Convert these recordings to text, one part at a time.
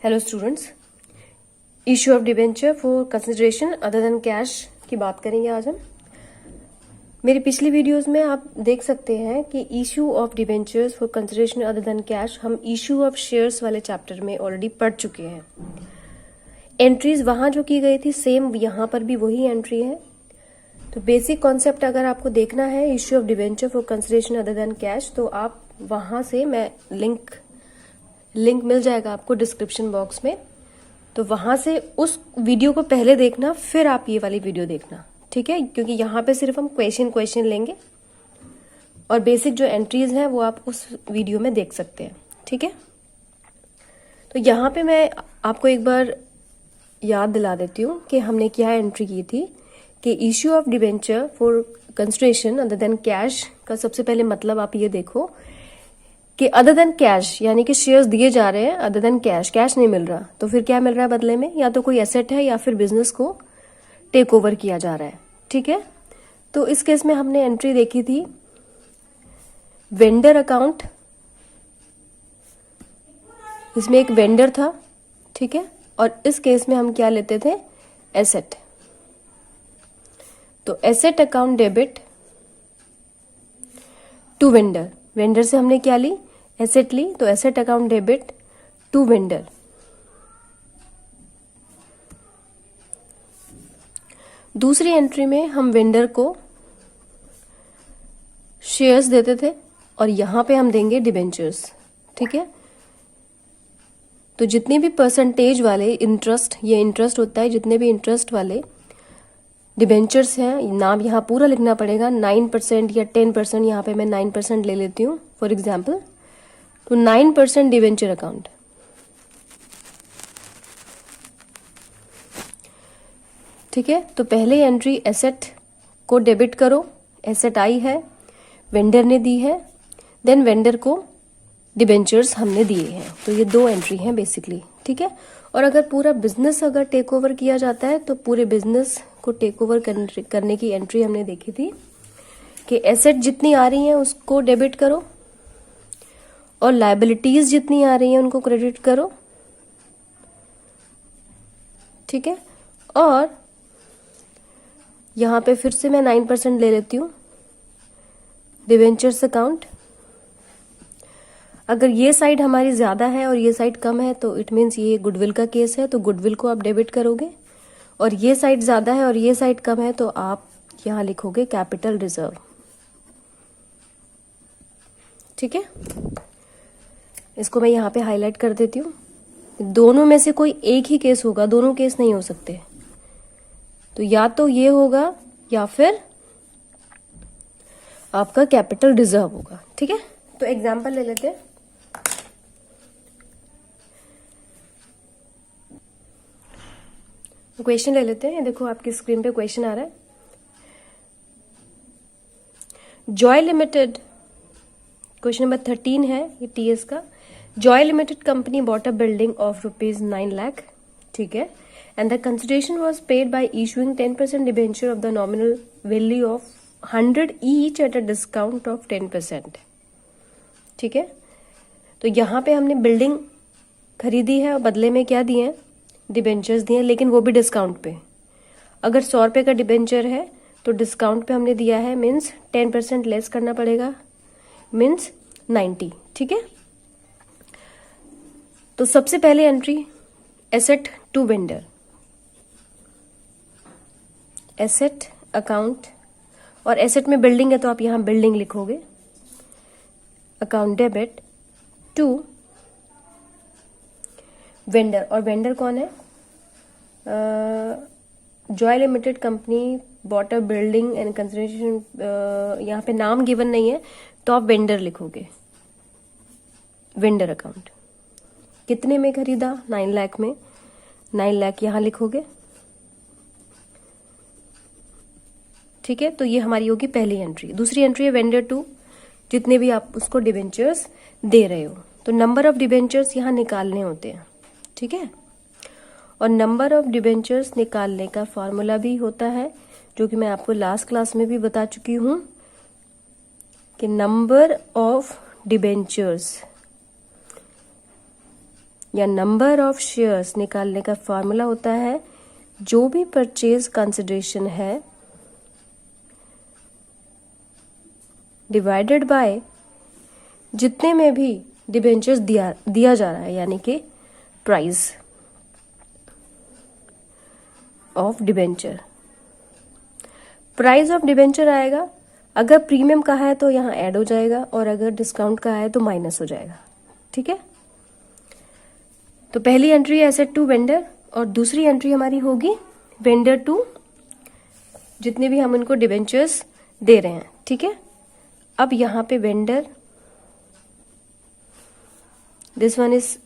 Hello students, issue of debenture for consideration other than cash की बात करेंगे आज हम। मेरी पिछली वीडियोस में आप देख सकते हैं कि issue of debentures for consideration other than cash हम इश्यू ऑफ शेयर्स वाले चैप्टर में ऑलरेडी पढ़ चुके हैं। एंट्रीज वहां जो की गई थी सेम यहाँ पर भी वही एंट्री है। तो बेसिक कॉन्सेप्ट अगर आपको देखना है issue of debenture for consideration other than cash, तो आप वहां से मैं लिंक मिल जाएगा आपको डिस्क्रिप्शन बॉक्स में, तो वहां से उस वीडियो को पहले देखना, फिर आप ये वाली वीडियो देखना, ठीक है। क्योंकि यहाँ पे सिर्फ हम क्वेश्चन लेंगे और बेसिक जो एंट्रीज हैं वो आप उस वीडियो में देख सकते हैं, ठीक है। तो यहाँ पे मैं आपको एक बार याद दिला देती हूँ कि हमने क्या एंट्री की थी कि issue of debenture for consideration other than cash का सबसे पहले मतलब आप ये देखो कि अदर देन कैश यानी कि शेयर्स दिए जा रहे हैं, अदर देन कैश नहीं मिल रहा, तो फिर क्या मिल रहा है बदले में? या तो कोई एसेट है या फिर बिजनेस को टेक ओवर किया जा रहा है, ठीक है। तो इस केस में हमने एंट्री देखी थी वेंडर अकाउंट, इसमें एक वेंडर था, ठीक है। और इस केस में हम क्या लेते थे? एसेट। तो asset account debit to vendor, vendor से हमने क्या ली? एसेट ली, तो asset account debit to vendor. दूसरी एंट्री में हम वेंडर को शेयर्स देते थे और यहां पे हम देंगे डिबेंचर्स, ठीक है। तो जितने भी परसेंटेज वाले इंटरेस्ट, ये इंटरेस्ट होता है, जितने भी इंटरेस्ट वाले डिबेंचर्स हैं, नाम यहाँ पूरा लिखना पड़ेगा, 9% या 10%, यहाँ पे मैं 9% ले लेती हूँ फॉर एग्जाम्पल। तो 9% डिबेंचर अकाउंट, ठीक है। तो पहले एंट्री एसेट को डेबिट करो, एसेट आई है, वेंडर ने दी है, देन वेंडर को डिबेंचर्स हमने दिए हैं। तो ये दो एंट्री हैं बेसिकली, ठीक है। और अगर पूरा बिजनेस अगर टेक ओवर किया जाता है तो पूरे बिजनेस को टेक ओवर करने की एंट्री हमने देखी थी कि एसेट जितनी आ रही हैं उसको डेबिट करो और लायबिलिटीज जितनी आ रही हैं उनको क्रेडिट करो, ठीक है। और यहां पे फिर से मैं 9% ले लेती हूं डिबेंचर्स अकाउंट। अगर ये साइड हमारी ज्यादा है और ये साइड कम है तो इट मीन्स ये गुडविल का केस है, तो गुडविल को आप डेबिट करोगे। और ये साइड ज्यादा है और ये साइड कम है तो आप यहां लिखोगे कैपिटल रिजर्व, ठीक है। इसको मैं यहां पे हाईलाइट कर देती हूँ। दोनों में से कोई एक ही केस होगा, दोनों केस नहीं हो सकते। तो या तो ये होगा या फिर आपका कैपिटल रिजर्व होगा, ठीक है। तो एग्जाम्पल ले लेते हैं। क्वेश्चन ले लेते हैं, देखो आपकी स्क्रीन पे क्वेश्चन आ रहा है। जॉय लिमिटेड, क्वेश्चन नंबर 13 है ये टीएस का। Joy limited company bought a building of ₹9 lakh, ठीक है, and the consideration was paid by issuing 10% debenture of the nominal value of 100 each at a discount of 10%, ठीक है। तो यहां पे हमने बिल्डिंग खरीदी है और बदले में क्या दिए हैं? डिबेंचर्स दिए, लेकिन वो भी डिस्काउंट पे। अगर 100 रुपए का डिबेंचर है तो डिस्काउंट पे हमने दिया है, मीन्स 10% लेस करना पड़ेगा, मीन्स 90, ठीक है। तो सबसे पहले entry asset to vendor, asset account, और एसेट में बिल्डिंग है तो आप यहां बिल्डिंग लिखोगे, अकाउंट डेबिट टू वेंडर। और वेंडर कौन है? Joy limited company bought a building and consideration, यहाँ पे नाम गिवन नहीं है तो आप वेंडर लिखोगे, वेंडर अकाउंट। कितने में खरीदा? 9 लाख में, 9 लाख यहां लिखोगे, ठीक है। तो ये हमारी होगी पहली एंट्री। दूसरी एंट्री है वेंडर टू, जितने भी आप उसको डिबेंचर्स दे रहे हो, तो नंबर ऑफ डिबेंचर्स यहां निकालने होते हैं, ठीक है। और नंबर ऑफ डिबेंचर्स निकालने का फॉर्मूला भी होता है जो कि मैं आपको लास्ट क्लास में भी बता चुकी हूं कि नंबर ऑफ डिबेंचर्स या नंबर ऑफ शेयर्स निकालने का फॉर्मूला होता है जो भी परचेज कंसिडरेशन है डिवाइडेड बाय जितने में भी डिबेंचर्स दिया जा रहा है, यानी कि price of debenture. Price of debenture आएगा, अगर प्रीमियम का है तो यहाँ ऐड हो जाएगा और अगर डिस्काउंट का है तो माइनस हो जाएगा। ठीक है, तो पहली एंट्री एसेट टू वेंडर और दूसरी एंट्री हमारी होगी वेंडर टू जितने भी हम उनको डिबेंचर्स दे रहे हैं। ठीक है, अब यहाँ पे vendor, this one is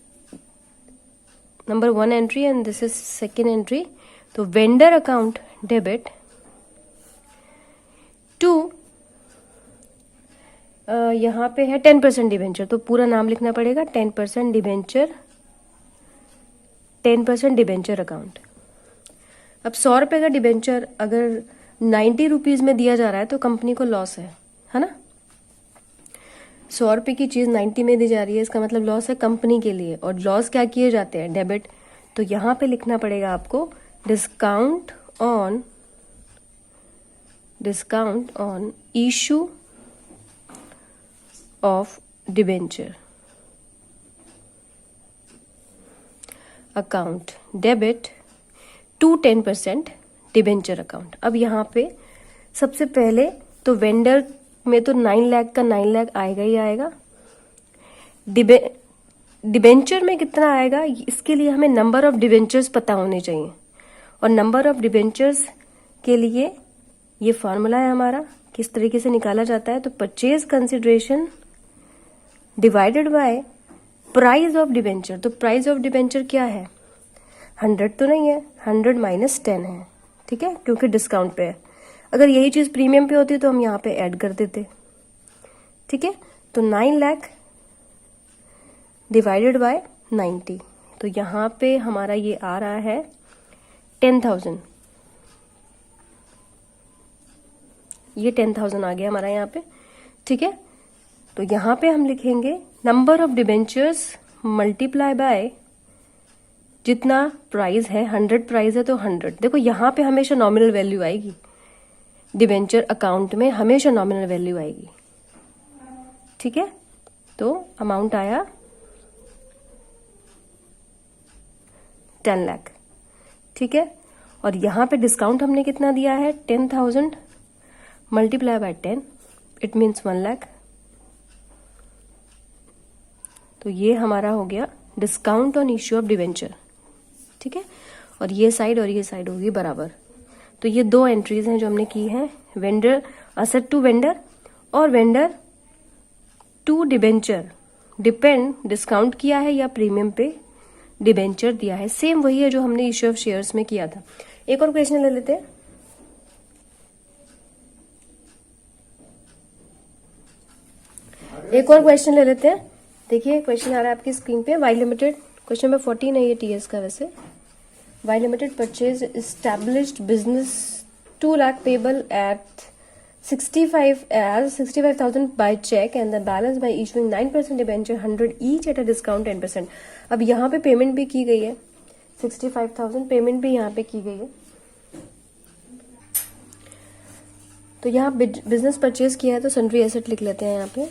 number 1 entry and this is second entry. तो वेंडर अकाउंट डेबिट टू यहाँ पे है 10% डिबेंचर, तो पूरा नाम लिखना पड़ेगा 10% डिबेंचर, 10% डिबेंचर अकाउंट। अब 100 रुपए का डिबेंचर अगर 90 रुपीज में दिया जा रहा है तो कंपनी को लॉस है ना। 100 रुपए की चीज 90 में दी जा रही है, इसका मतलब लॉस है कंपनी के लिए। और लॉस क्या किए जाते हैं, डेबिट। तो यहाँ पे लिखना पड़ेगा आपको discount on issue of debenture account debit to 10% debenture account. अब यहाँ पे सबसे पहले तो वेंडर में तो 9 लाख का 9 लाख आएगा ही आएगा। डिबेंचर में कितना आएगा, इसके लिए हमें नंबर ऑफ डिबेंचर्स पता होने चाहिए और नंबर ऑफ डिबेंचर्स के लिए ये फॉर्मूला है हमारा, किस तरीके से निकाला जाता है। तो purchase consideration divided by price of debenture. तो प्राइस ऑफ डिबेंचर क्या है, 100 तो नहीं है, 100 माइनस 10 है। ठीक है, क्योंकि डिस्काउंट पे है। अगर यही चीज प्रीमियम पे होती तो हम यहाँ पे ऐड कर देते। ठीक है, तो 9 लाख डिवाइडेड बाय 90, तो यहाँ पे हमारा ये आ रहा है 10,000। ये 10,000 आ गया हमारा यहाँ पे। ठीक है, तो यहाँ पे हम लिखेंगे number of debentures multiply by जितना प्राइस है, 100 प्राइस है तो 100। देखो यहाँ पे हमेशा नॉमिनल वैल्यू आएगी, डिबेंचर अकाउंट में हमेशा नॉमिनल वैल्यू आएगी। ठीक है, तो अमाउंट आया 10 लाख। ठीक है, और यहाँ पे डिस्काउंट हमने कितना दिया है, 10,000 multiply by 10, it means 1 lakh. तो ये हमारा हो गया discount on issue of debenture. ठीक है, और ये साइड होगी बराबर। तो ये 2 एंट्रीज हैं जो हमने की हैं, वेंडर असेट टू वेंडर और vendor to debenture. Depend discount किया है या प्रीमियम पे डिबेंचर दिया है, सेम वही है जो हमने इश्यू ऑफ शेयर्स में किया था। एक और क्वेश्चन ले लेते हैं। देखिए क्वेश्चन आ रहा है आपकी स्क्रीन पे। वाई लिमिटेड, क्वेश्चन नंबर 14 है ये टीएस का। वैसे Y limited purchase established business 2 lakh payable at 65,000 by cheque and the balance by issuing 9% debenture 100 each at a discount 10%। अब यहाँ पे पेमेंट भी की गई है, 65,000 पेमेंट भी यहाँ पे की गई है। तो यहाँ बिजनेस परचेज किया है तो सन्ड्री एसेट लिख लेते हैं यहाँ पे,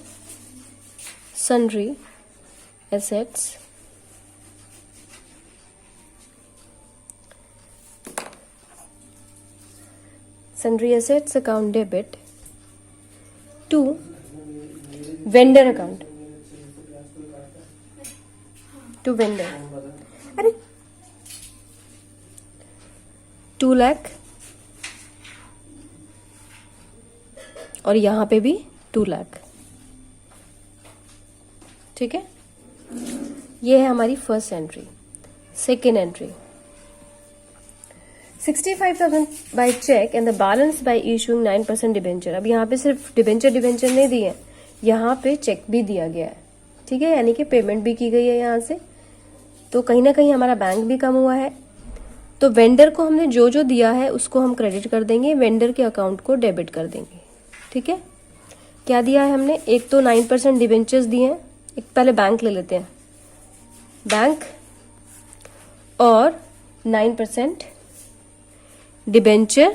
sundry assets account debit to vendor account, to vendor. अरे 2 लाख और यहां पे भी 2 लाख। ठीक है, ये है हमारी first entry. Second entry 65,000 by cheque and the balance by issuing 9% debenture. अब यहाँ पे सिर्फ डिबेंचर नहीं दिए, यहाँ पे चेक भी दिया गया है। ठीक है, यानी कि पेमेंट भी की गई है यहाँ से, तो कहीं ना कहीं हमारा बैंक भी कम हुआ है। तो वेंडर को हमने जो जो दिया है उसको हम क्रेडिट कर देंगे, वेंडर के अकाउंट को डेबिट कर देंगे। ठीक है, क्या दिया है हमने, एक तो 9% डिबेंचर्स दिए हैं। एक पहले बैंक ले लेते हैं, बैंक और 9% डिबेंचर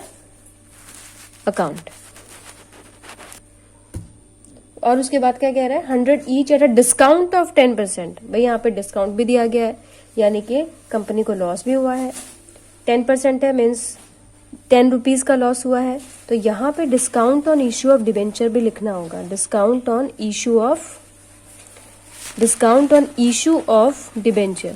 अकाउंट। और उसके बाद क्या कह रहा है, 100 each at a discount of 10%। भाई यहाँ पे डिस्काउंट भी दिया गया है, यानी कि कंपनी को लॉस भी हुआ है। 10% है, मीन्स 10 रुपीज का लॉस हुआ है। तो यहाँ पे discount on issue of debenture भी लिखना होगा। Discount on issue of debenture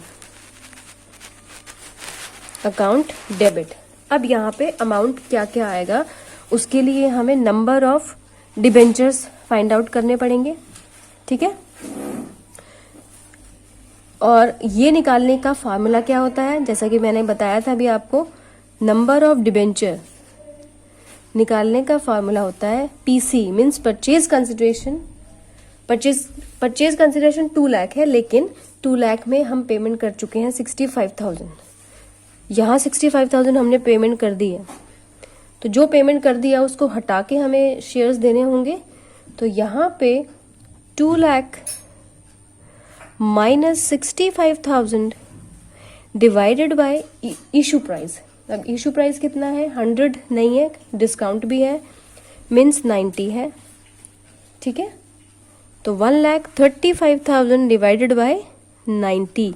account debit. अब यहाँ पे अमाउंट क्या क्या आएगा, उसके लिए हमें number of debentures find out करने पड़ेंगे, ठीक है। और ये निकालने का फार्मूला क्या होता है, जैसा कि मैंने बताया था अभी आपको, नंबर ऑफ डिबेंचर निकालने का फार्मूला होता है PC, means purchase consideration. Purchase consideration 2 lakh है, लेकिन 2 लाख में हम पेमेंट कर चुके हैं 65,000। यहाँ 65,000 हमने पेमेंट कर दी है, तो जो पेमेंट कर दिया उसको हटा के हमें शेयर्स देने होंगे। तो यहाँ पे 2 lakh minus 65,000 divided by issue price. अब इशू प्राइस कितना है, 100 नहीं है, डिस्काउंट भी है, मीन्स 90 है, ठीक है। तो 1,35,000 divided by 90,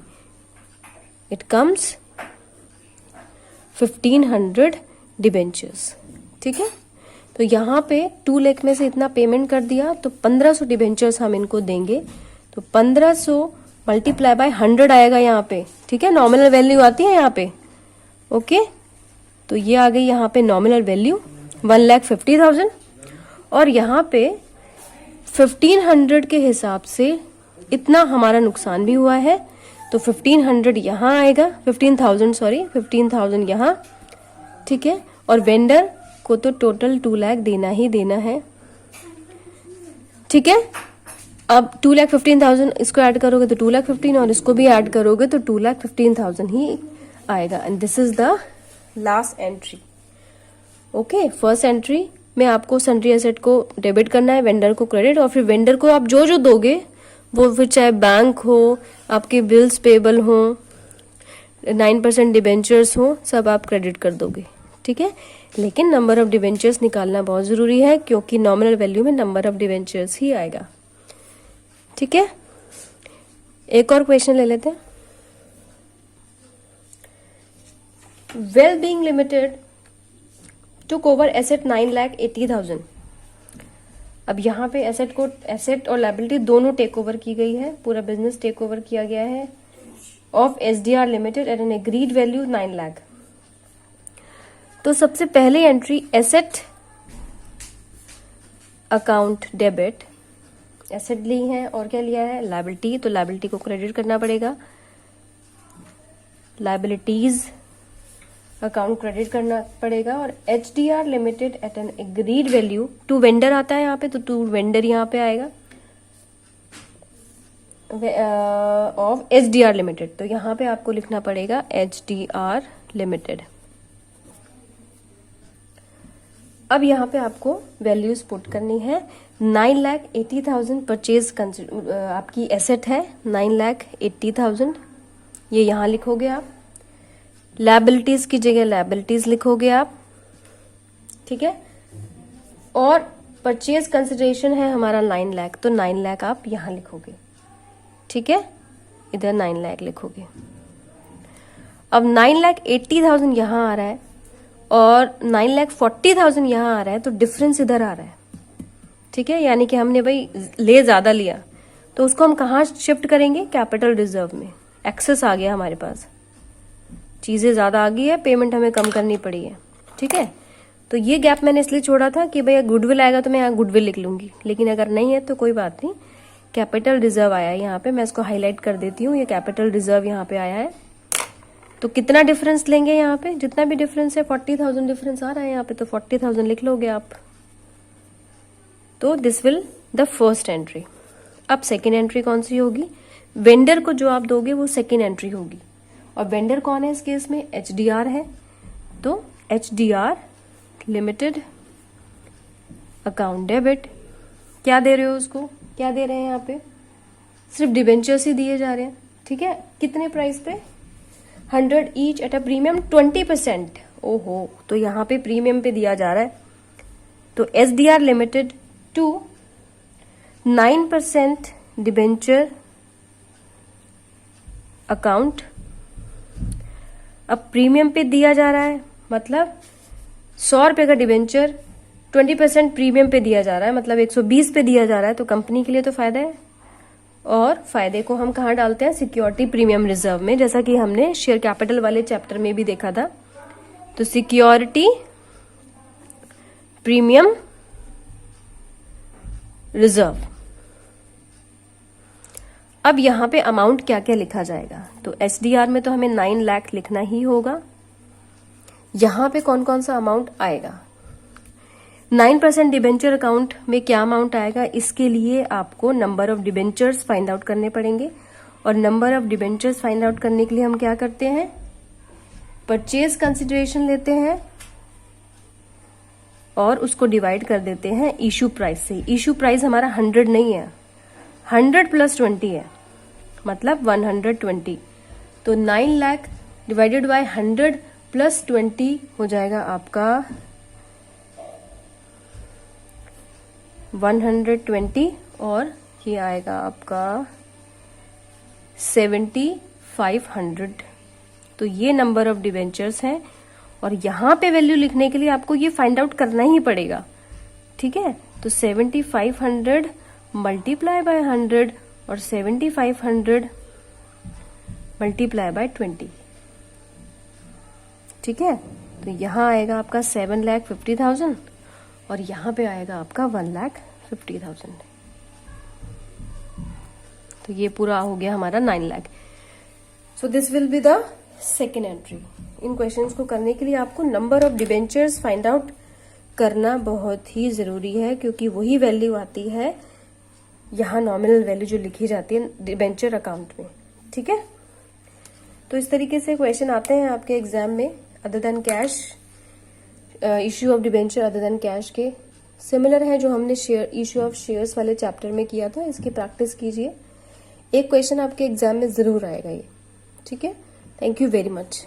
it comes 1500 debentures, ठीक है। तो यहाँ पे 2 लाख में से इतना पेमेंट कर दिया, तो 1500 डिबेंचर्स हम इनको देंगे। तो 1500 मल्टीप्लाई बाय 100 आएगा यहाँ पे, ठीक है। नॉमिनल वैल्यू आती है यहाँ पे, ओके। तो ये आ गई यहाँ पे नॉमिनल वैल्यू 1,50,000। और यहाँ पे 1500 के हिसाब से इतना हमारा नुकसान भी हुआ है, तो 1500 यहाँ आएगा, 15,000 यहाँ, ठीक है। और वेंडर को तो टोटल 2 लाख देना ही देना है, ठीक है। अब 2,15,000 इसको ऐड करोगे तो 2,15,000, और इसको भी ऐड करोगे तो 2,15,000 ही आएगा। And this is the last entry, okay. First entry में आपको सन्ड्री एसेट को डेबिट करना है, वेंडर को क्रेडिट, और फिर वेंडर को आप जो जो दोगे वो फिर चाहे बैंक हो, आपके बिल्स पेबल हो, 9% डिबेंचर्स हो, सब आप क्रेडिट कर दोगे, ठीक है। लेकिन नंबर ऑफ डिबेंचर्स निकालना बहुत जरूरी है, क्योंकि नॉमिनल वैल्यू में नंबर ऑफ डिबेंचर्स ही आएगा, ठीक है। एक और क्वेश्चन ले लेते हैं। Well being limited took over asset 9,80,000। अब यहाँ पे एसेट और लायबिलिटी दोनों टेक ओवर की गई है, पूरा बिजनेस टेक ओवर किया गया है of SDR limited at an agreed value 9 lakh. तो सबसे पहले entry asset account debit, asset ली है और क्या लिया है, लायबिलिटी। तो लायबिलिटी को क्रेडिट करना पड़ेगा, लायबिलिटीज अकाउंट क्रेडिट करना पड़ेगा। और HDR limited at an agreed value, to vendor आता है यहाँ पे, तो टू वेंडर यहाँ पे आएगा ऑफ SDR लिमिटेड। तो यहाँ पे आपको लिखना पड़ेगा HDR लिमिटेड। अब यहाँ पे आपको वैल्यूज पुट करनी है। 9,80,000 परचेज आपकी एसेट है, 9,80,000, ये यहाँ लिखोगे आप। लायबिलिटीज की जगह लायबिलिटीज लिखोगे आप, ठीक है। और परचेज कंसिडरेशन है हमारा 9 लाख, तो 9 लाख आप यहाँ लिखोगे, ठीक है। इधर 9 लाख लिखोगे। अब 9,80,000 यहाँ आ रहा है और 9,40,000 यहाँ आ रहा है, तो डिफरेंस इधर आ रहा है, ठीक है। यानी कि हमने भाई ले ज्यादा लिया, तो उसको हम कहाँ शिफ्ट करेंगे, कैपिटल रिजर्व में। एक्सेस आ गया हमारे पास, चीजें ज्यादा आ गई है, पेमेंट हमें कम करनी पड़ी है, ठीक है। तो ये गैप मैंने इसलिए छोड़ा था कि भैया गुडविल आएगा तो मैं यहाँ गुडविल लिख लूंगी, लेकिन अगर नहीं है तो कोई बात नहीं, कैपिटल रिजर्व आया है यहाँ पे। मैं इसको हाईलाइट कर देती हूँ, ये कैपिटल रिजर्व यहाँ पे आया है। तो कितना डिफरेंस लेंगे यहाँ पे, जितना भी डिफरेंस है, 40,000 डिफरेंस आ रहा है यहाँ पे, तो 40,000 लिख लोगे आप। तो this will the first entry. अब सेकेंड एंट्री कौन सी होगी, वेंडर को जो आप दोगे वो सेकेंड एंट्री होगी। और वेंडर कौन है इस केस में, HDR है। तो HDR लिमिटेड अकाउंट डेबिट, क्या दे रहे हो उसको, क्या दे रहे हैं यहाँ पे, सिर्फ डिबेंचर्स ही दिए जा रहे हैं, ठीक है। कितने प्राइस पे, 100 ईच एट अ प्रीमियम 20%। ओहो, तो यहाँ पे प्रीमियम पे दिया जा रहा है। तो SDR limited to 9% debenture account, अब प्रीमियम पे दिया जा रहा है, मतलब 100 रुपए का डिबेंचर 20% प्रीमियम पे दिया जा रहा है, मतलब 120 पे दिया जा रहा है। तो कंपनी के लिए तो फायदा है, और फायदे को हम कहाँ डालते हैं, सिक्योरिटी प्रीमियम रिजर्व में, जैसा कि हमने शेयर कैपिटल वाले चैप्टर में भी देखा था। तो सिक्योरिटी प्रीमियम रिजर्व। अब यहां पे अमाउंट क्या क्या लिखा जाएगा, तो SDR में तो हमें 9 लाख लिखना ही होगा। यहां पे कौन कौन सा अमाउंट आएगा, 9% डिबेंचर अकाउंट में क्या अमाउंट आएगा, इसके लिए आपको number of debentures find out करने पड़ेंगे। और number of debentures find out करने के लिए हम क्या करते हैं, परचेज कंसिडरेशन लेते हैं और उसको डिवाइड कर देते हैं इशू प्राइस से। इशू प्राइस हमारा 100 नहीं है, 100 प्लस 20 है, मतलब 120। तो 9 लाख डिवाइडेड बाय 100 प्लस 20 हो जाएगा आपका 120, और ये आएगा आपका 7500। तो ये नंबर ऑफ डिबेंचर्स हैं, और यहां पे वैल्यू लिखने के लिए आपको ये फाइंड आउट करना ही पड़ेगा, ठीक है। तो 7500 मल्टीप्लाई बाय 100 और 7500 मल्टीप्लाई बाय 20, ठीक है। तो यहां आएगा आपका 7,50,000 और यहां पे आएगा आपका 1,50,000। तो ये पूरा हो गया हमारा 9 lakh. So this will be the second entry. In questions को करने के लिए आपको number of debentures find out करना बहुत ही जरूरी है, क्योंकि वही वैल्यू आती है यहाँ नॉमिनल वैल्यू जो लिखी जाती है डिबेंचर अकाउंट में, ठीक है। तो इस तरीके से क्वेश्चन आते हैं आपके एग्जाम में, other than cash, issue of debenture other than cash के सिमिलर है जो हमने शेयर इश्यू ऑफ शेयर्स वाले चैप्टर में किया था। इसकी प्रैक्टिस कीजिए, एक क्वेश्चन आपके एग्जाम में जरूर आएगा ये, ठीक है। Thank you very much.